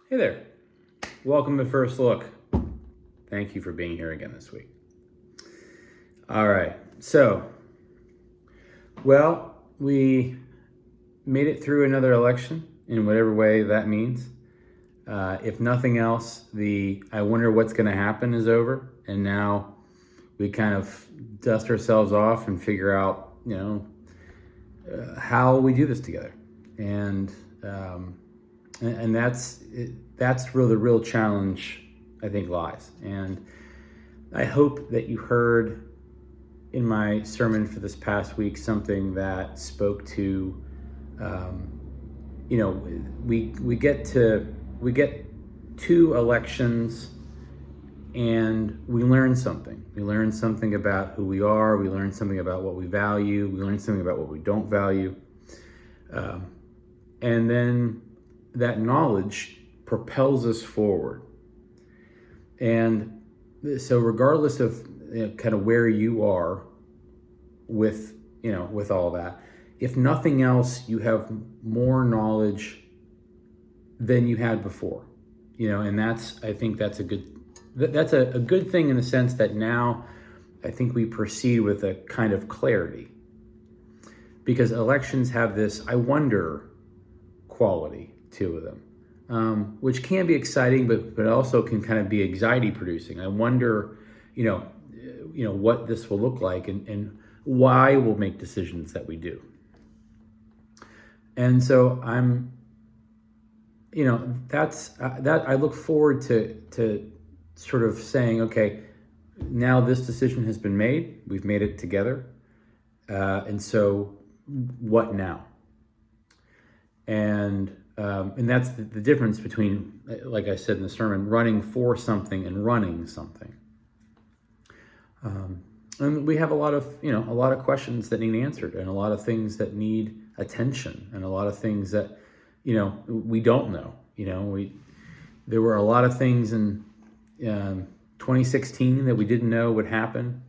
Hey there. Welcome to First Look. Thank you for being here again this week. All right. We made it through another election in whatever way that means. If nothing else, the I wonder what's going to happen is over. And now we kind of dust ourselves off and figure out, how we do this together. And that's where the real challenge, I think, lies. And I hope that you heard in my sermon for this past week something that spoke to, we get two elections and we learn something. We learn something about who we are. We learn something about what we value. We learn something about what we don't value. And then that knowledge propels us forward. And so regardless of kind of where you are with all that, if nothing else, you have more knowledge than you had before. And I think that's a good thing in the sense that now I think we proceed with a kind of clarity, because elections have this I wonder quality to them, which can be exciting, but also can kind of be anxiety producing. I wonder, what this will look like and why we'll make decisions that we do. And so that I look forward to sort of saying, okay, now this decision has been made. We've made it together. And so what now? And that's the difference between, like I said in the sermon, running for something and running something. And we have a lot of questions that need answered, and a lot of things that need attention, and a lot of things that we don't know. There were a lot of things in 2016 that we didn't know would happen.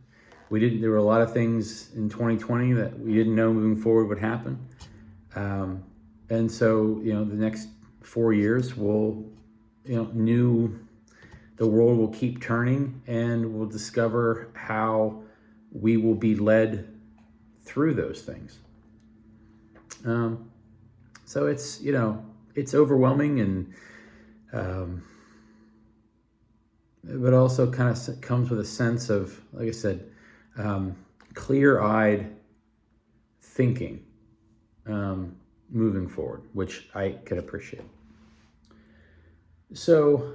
There were a lot of things in 2020 that we didn't know moving forward would happen. And so, the next 4 years the world will keep turning, and we'll discover how we will be led through those things. So it's overwhelming, and but also kind of comes with a sense of, like I said, clear-eyed thinking moving forward, which I could appreciate. So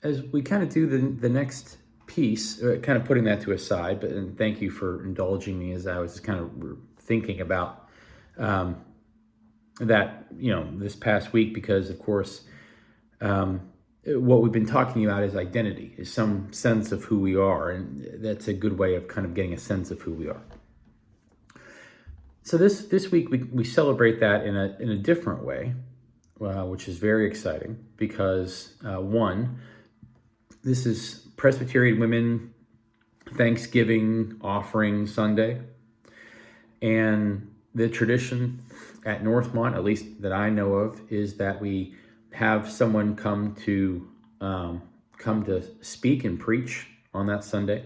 as we kind of do the next piece, kind of putting that to a side, and thank you for indulging me as I was kind of thinking about that, this past week, because of course, what we've been talking about is identity, is some sense of who we are, and that's a good way of kind of getting a sense of who we are. So this week we celebrate that in a different way, which is very exciting, because one, this is Presbyterian Women Thanksgiving Offering Sunday, and the tradition at Northmont, at least that I know of, is that we have someone come to speak and preach on that Sunday.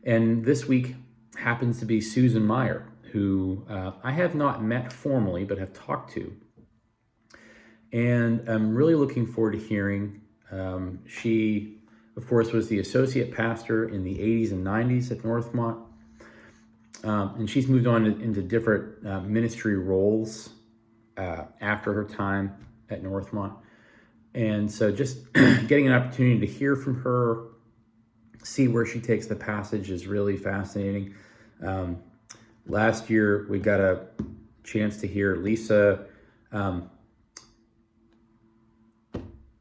And this week happens to be Susan Meyer, who I have not met formally, but have talked to. And I'm really looking forward to hearing. She, of course, was the associate pastor in the 80s and 90s at Northmont. And she's moved on into different ministry roles after her time at Northmont. And so just getting an opportunity to hear from her, see where she takes the passage, is really fascinating. Last year, we got a chance to hear Lisa.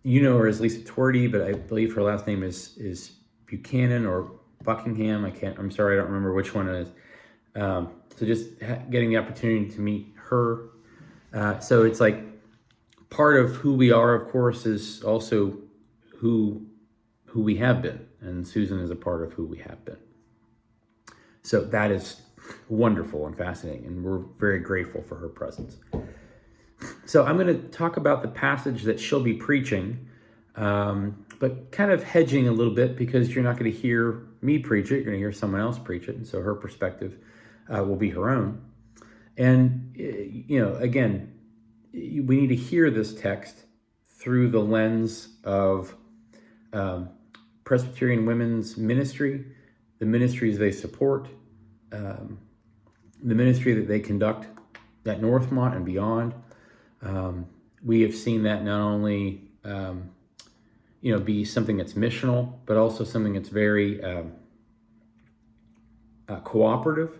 You know her as Lisa Twerdy, but I believe her last name is Buchanan or Buckingham. I'm sorry, I don't remember which one it is. So just getting the opportunity to meet her. So it's like part of who we are, of course, is also who we have been. And Susan is a part of who we have been. So that is wonderful and fascinating, and we're very grateful for her presence. So I'm going to talk about the passage that she'll be preaching, but kind of hedging a little bit because you're not going to hear me preach it. You're going to hear someone else preach it. And so her perspective will be her own. And, again, we need to hear this text through the lens of Presbyterian women's ministry, the ministries they support, the ministry that they conduct at Northmont and beyond. We have seen that not only, be something that's missional, but also something that's very cooperative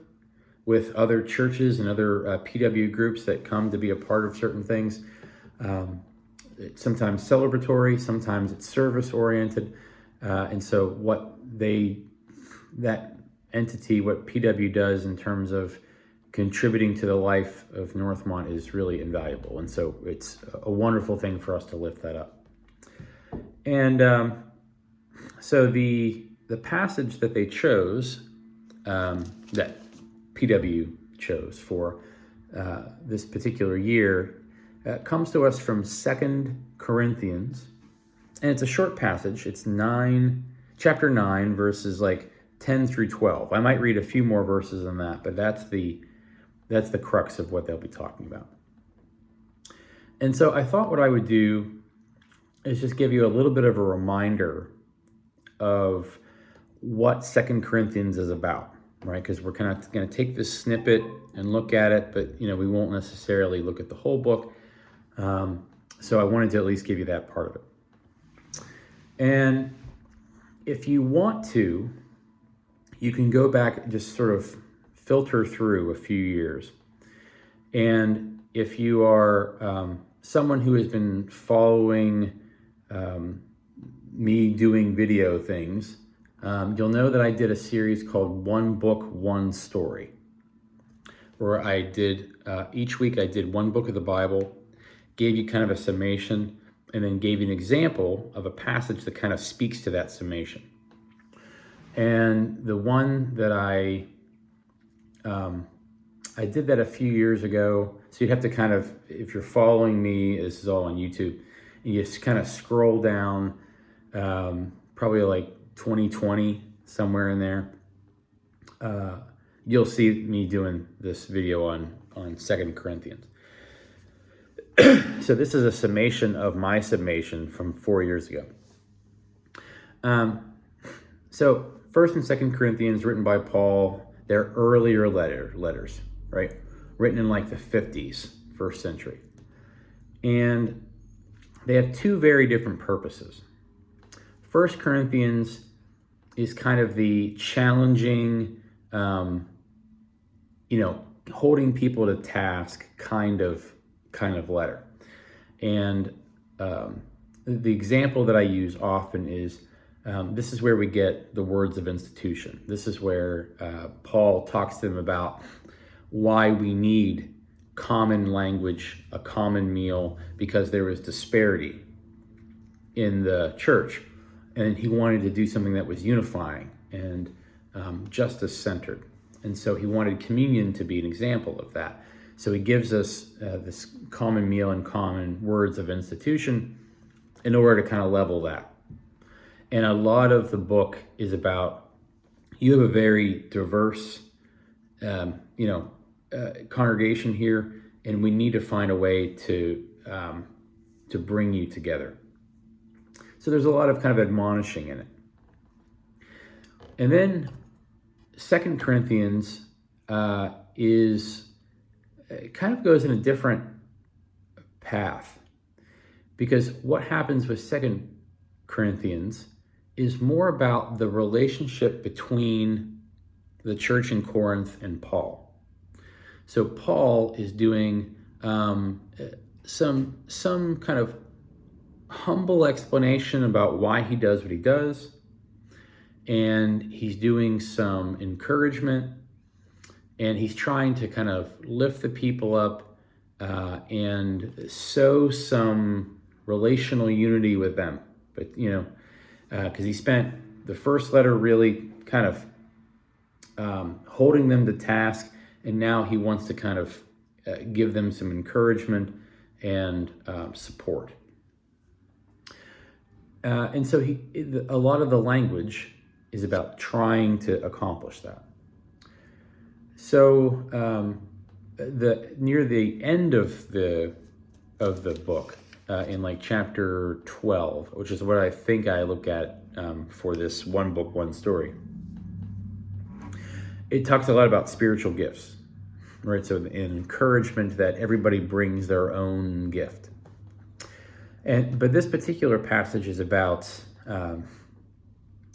with other churches and other PW groups that come to be a part of certain things. It's sometimes celebratory, sometimes it's service-oriented. And so what PW does in terms of contributing to the life of Northmont is really invaluable. And so it's a wonderful thing for us to lift that up. And so the passage that they chose, that PW chose for this particular year, comes to us from 2 Corinthians. And it's a short passage. It's chapter 9, verses like 10 through 12. I might read a few more verses than that, but that's the crux of what they'll be talking about. And so I thought what I would do is just give you a little bit of a reminder of what 2 Corinthians is about, right? Because we're kind of going to take this snippet and look at it, but we won't necessarily look at the whole book. So I wanted to at least give you that part of it. And if you want to, you can go back and just sort of filter through a few years. And if you are someone who has been following me doing video things, you'll know that I did a series called One Book, One Story, where I did, each week I did one book of the Bible, gave you kind of a summation, and then gave you an example of a passage that kind of speaks to that summation. And the one that I did that a few years ago, so you'd have to kind of, if you're following me, this is all on YouTube, you just kind of scroll down, probably like 2020, somewhere in there. You'll see me doing this video on 2 Corinthians. So this is a summation of my summation from 4 years ago. So 1st and 2nd Corinthians, written by Paul, they're earlier letters, right? Written in like the 50s, first century. And they have two very different purposes. 1 Corinthians is kind of the challenging, holding people to task kind of letter. And the example that I use often is, this is where we get the words of institution. This is where Paul talks to them about why we need common language, a common meal, because there was disparity in the church. And he wanted to do something that was unifying and justice-centered. And so he wanted communion to be an example of that. So he gives us this common meal and common words of institution in order to kind of level that. And a lot of the book is about, you have a very diverse, congregation here, and we need to find a way to bring you together. So there's a lot of kind of admonishing in it. And then 2 Corinthians is kind of goes in a different path, because what happens with 2 Corinthians is more about the relationship between the church in Corinth and Paul. So Paul is doing some kind of humble explanation about why he does what he does, and he's doing some encouragement, and he's trying to kind of lift the people up and sow some relational unity with them. But because he spent the first letter really kind of holding them to task, and now he wants to kind of give them some encouragement and support. And so a lot of the language is about trying to accomplish that. So near the end of the book, in like chapter 12, which is what I think I look at for this one book, one story, it talks a lot about spiritual gifts, right? So an encouragement that everybody brings their own gift. But this particular passage is about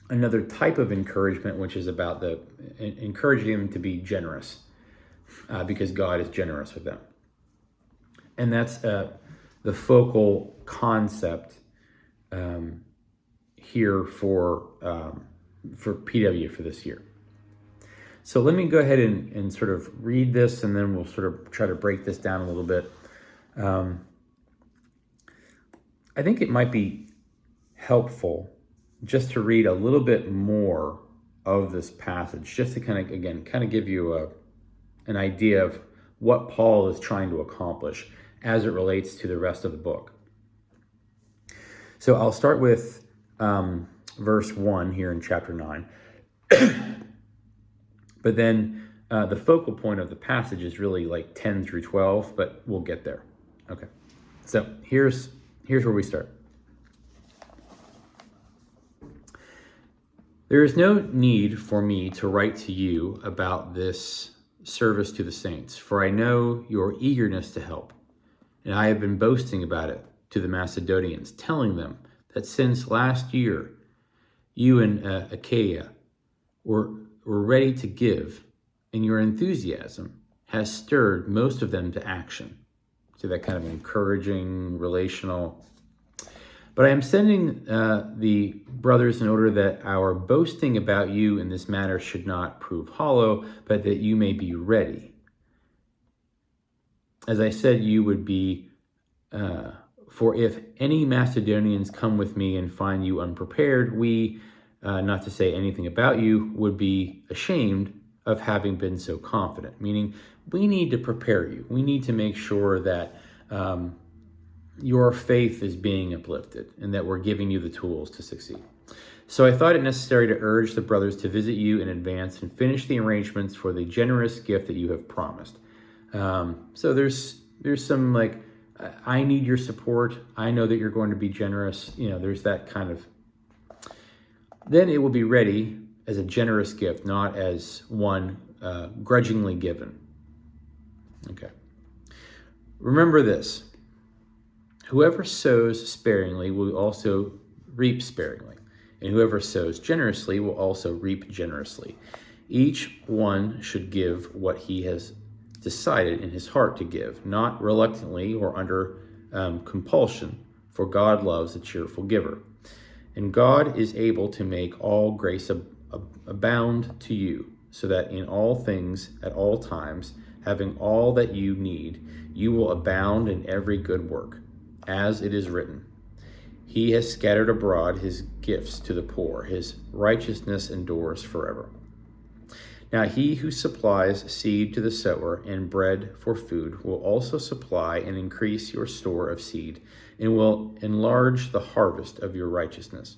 another type of encouragement, which is about encouraging them to be generous, because God is generous with them. And that's the focal concept here for PW for this year. So let me go ahead and sort of read this, and then we'll sort of try to break this down a little bit. I think it might be helpful just to read a little bit more of this passage, just to kind of give you an idea of what Paul is trying to accomplish as it relates to the rest of the book. So I'll start with verse 1 here in chapter 9. But then the focal point of the passage is really like 10 through 12, but we'll get there. Okay. So here's where we start. There is no need for me to write to you about this service to the saints, for I know your eagerness to help, and I have been boasting about it to the Macedonians, telling them that since last year you and Achaia were ready to give, and your enthusiasm has stirred most of them to action. So that kind of encouraging, relational. But I am sending the brothers in order that our boasting about you in this matter should not prove hollow, but that you may be ready. As I said, you would be, for if any Macedonians come with me and find you unprepared, we, not to say anything about you, would be ashamed of having been so confident. Meaning, we need to prepare you. We need to make sure that your faith is being uplifted and that we're giving you the tools to succeed. So I thought it necessary to urge the brothers to visit you in advance and finish the arrangements for the generous gift that you have promised. So there's some like, I need your support. I know that you're going to be generous. There's that kind of. Then it will be ready as a generous gift, not as one grudgingly given. Okay. Remember this. Whoever sows sparingly will also reap sparingly, and whoever sows generously will also reap generously. Each one should give what he has decided in his heart to give, not reluctantly or under compulsion, for God loves a cheerful giver. And God is able to make all grace abound to you, so that in all things, at all times, having all that you need, you will abound in every good work. As it is written, He has scattered abroad His gifts to the poor. His righteousness endures forever. Now he who supplies seed to the sower and bread for food will also supply and increase your store of seed, and will enlarge the harvest of your righteousness.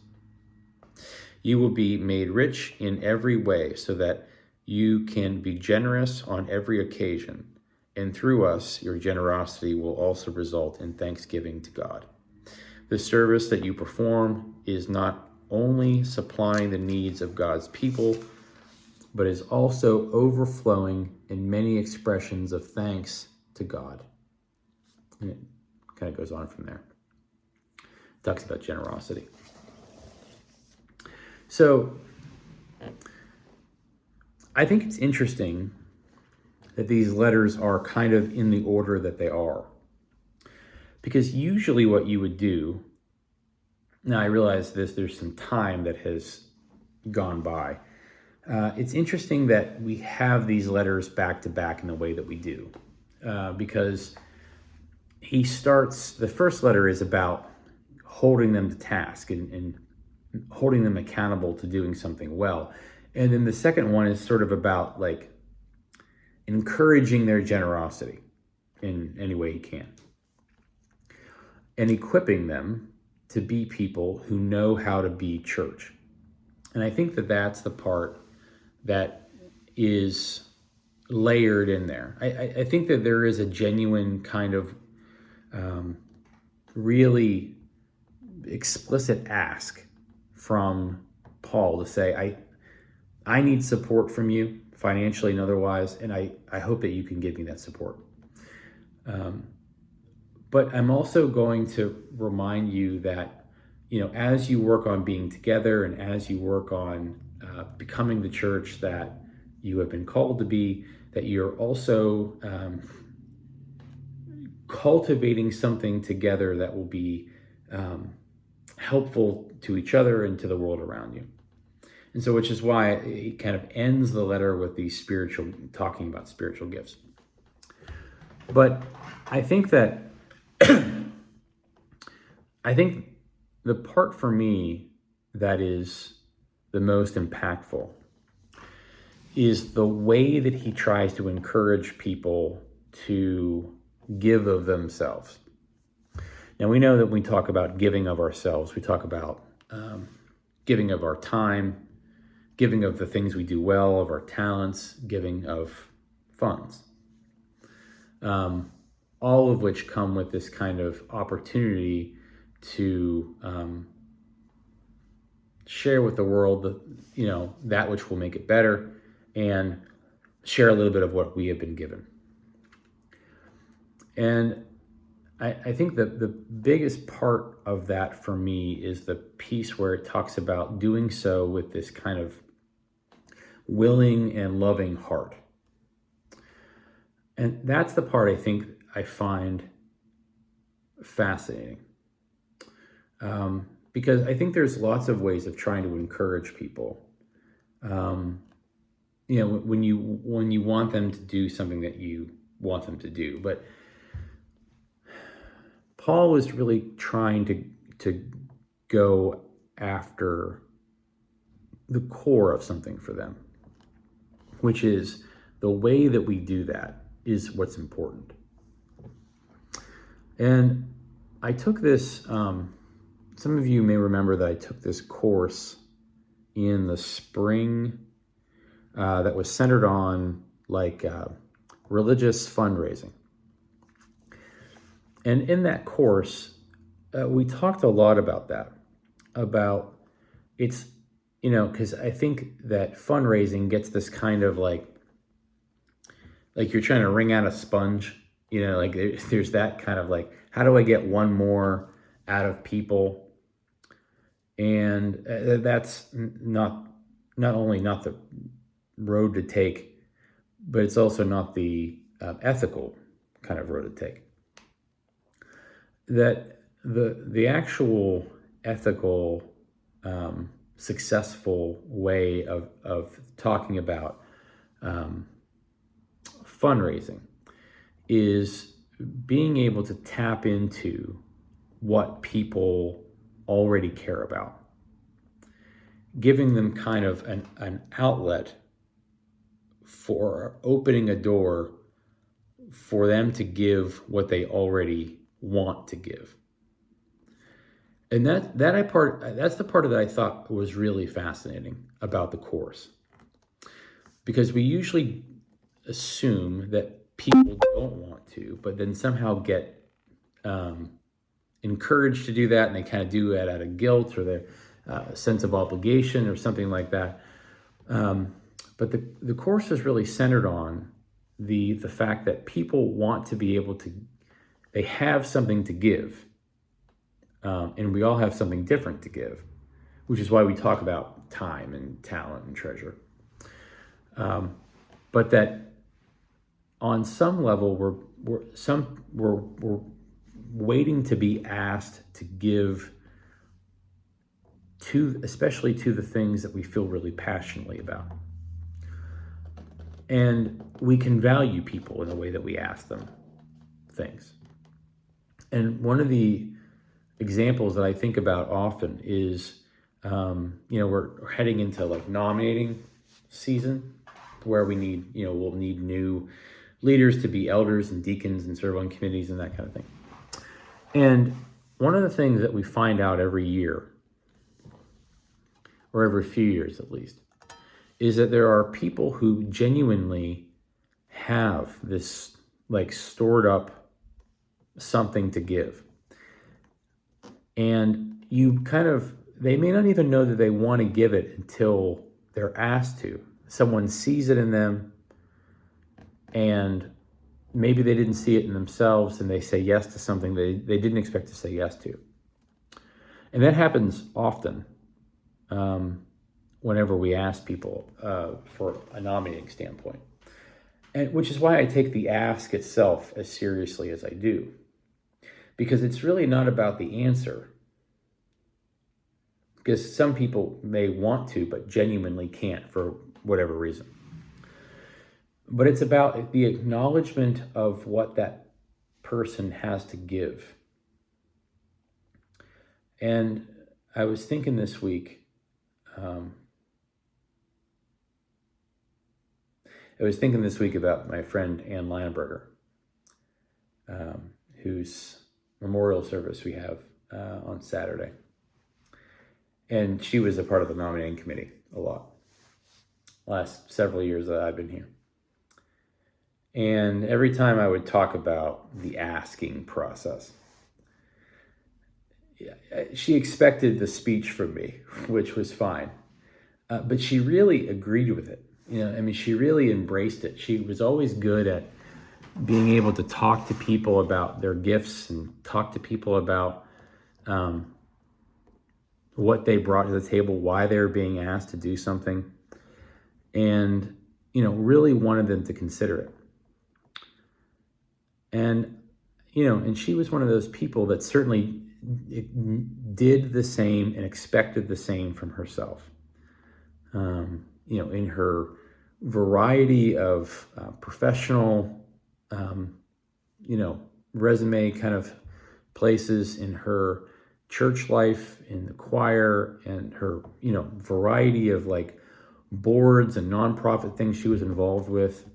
You will be made rich in every way, so that you can be generous on every occasion. And through us, your generosity will also result in thanksgiving to God. The service that you perform is not only supplying the needs of God's people, but is also overflowing in many expressions of thanks to God. And it kind of goes on from there. It talks about generosity. So I think it's interesting that these letters are kind of in the order that they are. Because usually what you would do, now I realize there's some time that has gone by. It's interesting that we have these letters back to back in the way that we do. Because the first letter is about holding them to task and holding them accountable to doing something well. And then the second one is sort of about like encouraging their generosity in any way he can. and equipping them to be people who know how to be church. And I think that that's the part that is layered in there. I think that there is a genuine kind of really explicit ask from Paul to say, I need support from you, financially and otherwise, and I hope that you can give me that support. But I'm also going to remind you that, as you work on being together and as you work on becoming the church that you have been called to be, that you're also cultivating something together that will be helpful to each other and to the world around you. And so, which is why he kind of ends the letter with these talking about spiritual gifts. But I think that, I think the part for me that is the most impactful is the way that he tries to encourage people to give of themselves. Now, we know that when we talk about giving of ourselves, we talk about giving of our time, giving of the things we do well, of our talents, giving of funds, all of which come with this kind of opportunity to share with the world, that which will make it better, and share a little bit of what we have been given. And I think that the biggest part of that for me is the piece where it talks about doing so with this kind of willing and loving heart. And that's the part I think I find fascinating. Because I think there's lots of ways of trying to encourage people. When you want them to do something that you want them to do. But Paul was really trying to go after the core of something for them, which is the way that we do that is what's important. And I took this, some of you may remember that I took this course in the spring that was centered on religious fundraising. And in that course, we talked a lot about that, about it's, because I think that fundraising gets this kind of like you're trying to wring out a sponge, there's that kind of how do I get one more out of people? And that's not only not the road to take, but it's also not the ethical kind of road to take. That the actual ethical, successful way of talking about fundraising is being able to tap into what people already care about, giving them kind of an outlet for opening a door for them to give what they already want to give. And that's the part that I thought was really fascinating about the course, because we usually assume that people don't want to, but then somehow get encouraged to do that, and they kind of do it out of guilt or their sense of obligation or something like that. But the course is really centered on the fact that people want to be able to, they have something to give. And we all have something different to give, which is why we talk about time and talent and treasure. But that on some level, we're waiting to be asked to give especially to the things that we feel really passionately about. And we can value people in the way that we ask them things. And one of the examples that I think about often is, we're heading into nominating season, where we need, we'll need new leaders to be elders and deacons and serve on committees and that kind of thing. And one of the things that we find out every year, or every few years at least, is that there are people who genuinely have this like stored up something to give. And they may not even know that they want to give it until they're asked to. Someone sees it in them, and maybe they didn't see it in themselves, and they say yes to something they didn't expect to say yes to. And that happens often whenever we ask people for a nominating standpoint. And which is why I take the ask itself as seriously as I do. Because it's really not about the answer. Because some people may want to, but genuinely can't for whatever reason. But it's about the acknowledgement of what that person has to give. And I was thinking this week, about my friend Ann Leinenberger, whose memorial service we have on Saturday. And she was a part of the nominating committee a lot, last several years that I've been here. And every time I would talk about the asking process, she expected the speech from me, which was fine. But she really agreed with it. She really embraced it. She was always good at being able to talk to people about their gifts and talk to people about what they brought to the table, why they were being asked to do something, and, really wanted them to consider it. And, and she was one of those people that certainly did the same and expected the same from herself. In her variety of professional, resume kind of places, in her church life, in the choir, and her, variety of like boards and nonprofit things she was involved with.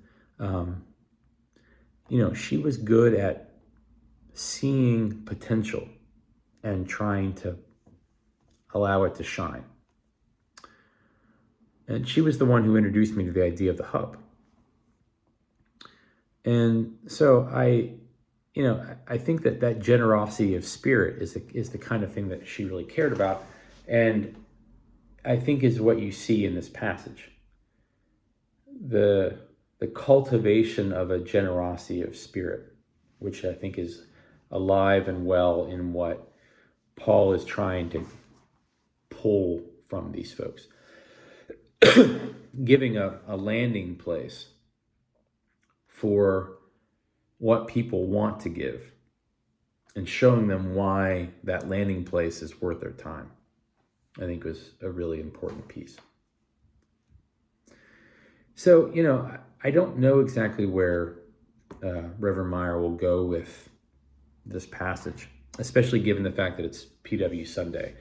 She was good at seeing potential and trying to allow it to shine. And she was the one who introduced me to the idea of the hub. And so I think that generosity of spirit is the kind of thing that she really cared about, and I think is what you see in this passage. The cultivation of a generosity of spirit, which I think is alive and well in what Paul is trying to pull from these folks. Giving a landing place for what people want to give and showing them why that landing place is worth their time, I think was a really important piece. So, I don't know exactly where Reverend Meyer will go with this passage, especially given the fact that it's PW Sunday.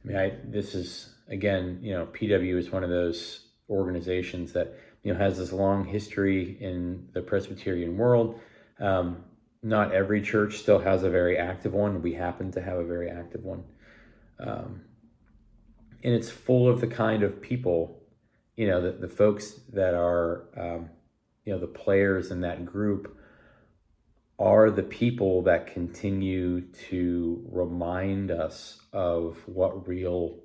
This is, again, PW is one of those organizations that, has this long history in the Presbyterian world. Not every church still has a very active one. We happen to have a very active one. And it's full of the kind of people, the folks that are, the players in that group are the people that continue to remind us of what real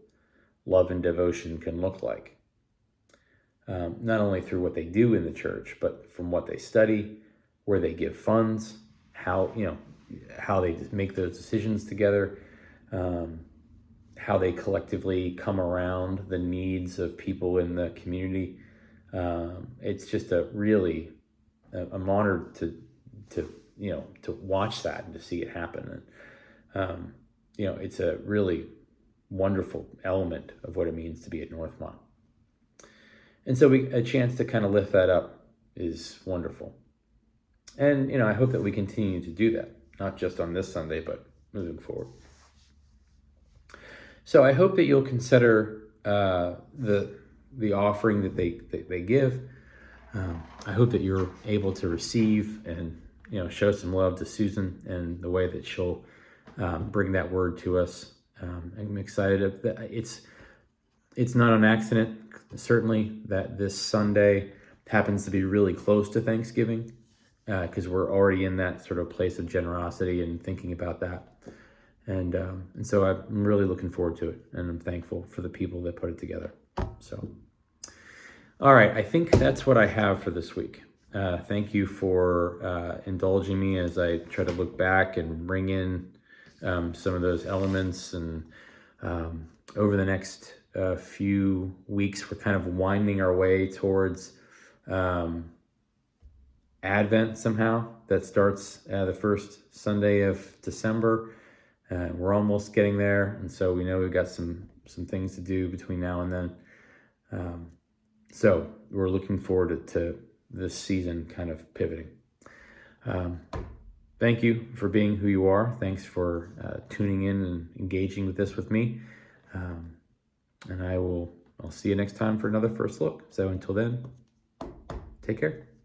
love and devotion can look like. Not only through what they do in the church, but from what they study, where they give funds, how they make those decisions together, how they collectively come around the needs of people in the community. It's just I'm honored to watch that and to see it happen. And, it's a really wonderful element of what it means to be at Northmont. And so a chance to kind of lift that up is wonderful. And, I hope that we continue to do that, not just on this Sunday, but moving forward. So I hope that you'll consider the offering that they give. I hope that you're able to receive and, show some love to Susan and the way that she'll bring that word to us. I'm excited. It's not an accident, certainly, that this Sunday happens to be really close to Thanksgiving, because we're already in that sort of place of generosity and thinking about that. And so I'm really looking forward to it, and I'm thankful for the people that put it together. So, all right, I think that's what I have for this week. Thank you for indulging me as I try to look back and bring in some of those elements. And over the next few weeks, we're kind of winding our way towards Advent somehow. That starts the first Sunday of December. We're almost getting there, and so we know we've got some things to do between now and then. So we're looking forward to this season kind of pivoting. Thank you for being who you are. Thanks for tuning in and engaging with this with me. And I'll see you next time for another First Look. So until then, take care.